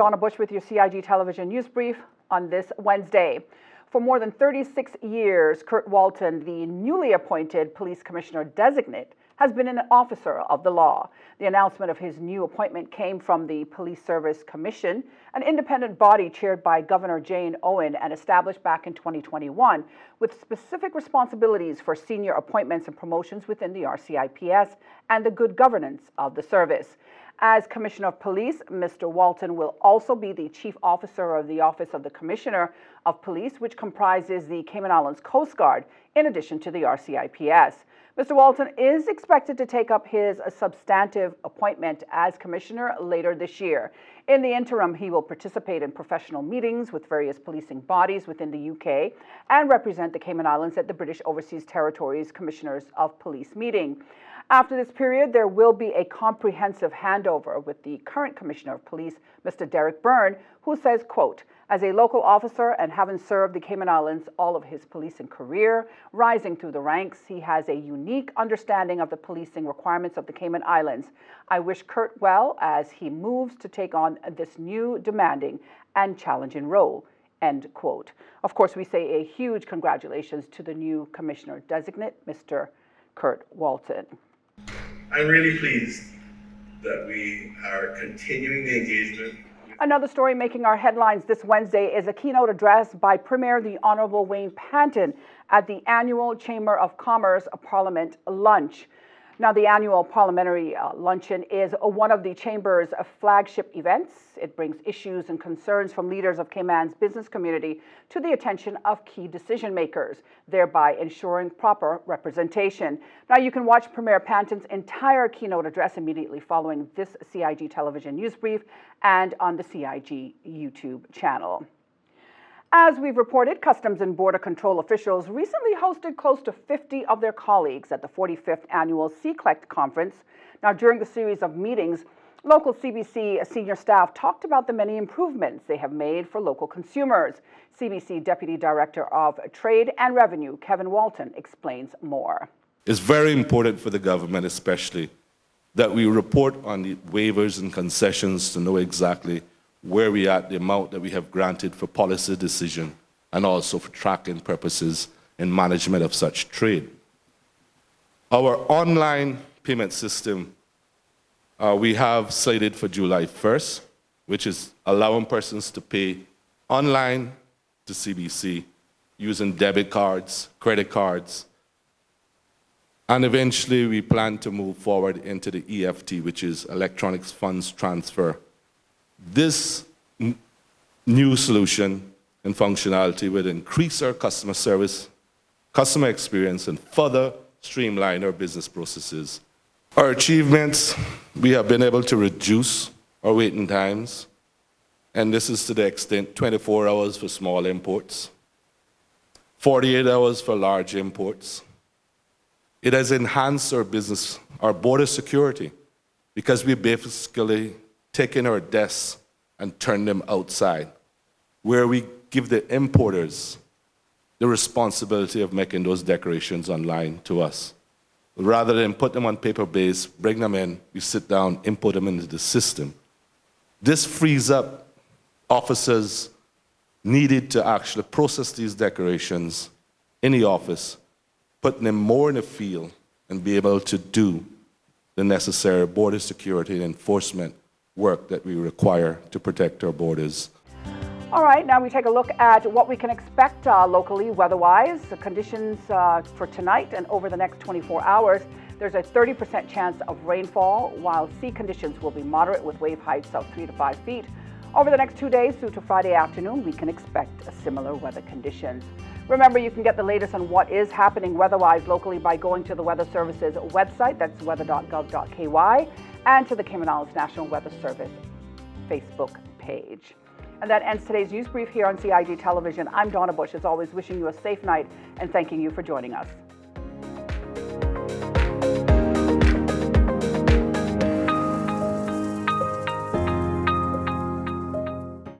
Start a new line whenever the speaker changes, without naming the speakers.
Donna Bush with your CIG Television News Brief on this Wednesday. For more than 36 years, Kurt Walton, the newly appointed Police Commissioner Designate, has been an officer of the law. The announcement of his new appointment came from the Police Service Commission, an independent body chaired by Governor Jane Owen and established back in 2021, with specific responsibilities for senior appointments and promotions within the RCIPS and the good governance of the service. As Commissioner of Police, Mr. Walton will also be the Chief Officer of the Office of the Commissioner of Police, which comprises the Cayman Islands Coast Guard, in addition to the RCIPS. Mr. Walton is expected to take up his substantive appointment as Commissioner later this year. In the interim, he will participate in professional meetings with various policing bodies within the UK and represent the Cayman Islands at the British Overseas Territories Commissioners of Police meeting. After this period, there will be a comprehensive handover with the current Commissioner of Police, Mr. Derek Byrne, who says, quote, "As a local officer and having served the Cayman Islands all of his policing career, rising through the ranks, he has a unique understanding of the policing requirements of the Cayman Islands. I wish Kurt well as he moves to take on this new demanding and challenging role." End quote. Of course, we say a huge congratulations to the new Commissioner Designate, Mr. Kurt Walton.
I'm really pleased that we are continuing the engagement.
Another story making our headlines this Wednesday is a keynote address by Premier the Honourable Wayne Panton at the annual Chamber of Commerce Parliament lunch. Now, the annual parliamentary luncheon is one of the Chamber's flagship events. It brings issues and concerns from leaders of Cayman's business community to the attention of key decision makers, thereby ensuring proper representation. Now, you can watch Premier Panton's entire keynote address immediately following this CIG Television News Brief and on the CIG YouTube channel. As we've reported, Customs and Border Control officials recently hosted close to 50 of their colleagues at the 45th Annual C-CLECT Conference. Now, during the series of meetings, local CBC senior staff talked about the many improvements they have made for local consumers. CBC Deputy Director of Trade and Revenue, Kevin Walton, explains more.
It's very important for the government, especially, that we report on the waivers and concessions to know exactly where we are at, the amount that we have granted for policy decision, and also for tracking purposes in management of such trade. Our online payment system, we have slated for July 1st, which is allowing persons to pay online to CBC using debit cards, credit cards, and eventually we plan to move forward into the EFT, which is electronic funds transfer. This new solution and functionality will increase our customer service, customer experience, and further streamline our business processes. Our achievements, we have been able to reduce our waiting times, and this is to the extent 24 hours for small imports, 48 hours for large imports. It has enhanced our business, our border security, because we basically taken our desks and turn them outside, where we give the importers the responsibility of making those declarations online to us. Rather than put them on paper base, bring them in, we sit down, input them into the system. This frees up officers needed to actually process these declarations in the office, putting them more in the field and be able to do the necessary border security and enforcement work that we require to protect our borders.
All right, now we take a look at what we can expect locally weather-wise. The conditions for tonight and over the next 24 hours. There's a 30% chance of rainfall, while sea conditions will be moderate with wave heights of 3 to 5 feet. Over the next 2 days through to Friday afternoon, we can expect similar weather conditions. Remember, you can get the latest on what is happening weather-wise locally by going to the Weather Service's website, that's weather.gov.ky, and to the Cayman Islands National Weather Service Facebook page. And that ends today's news brief here on CIG Television. I'm Donna Bush, as always, wishing you a safe night and thanking you for joining us.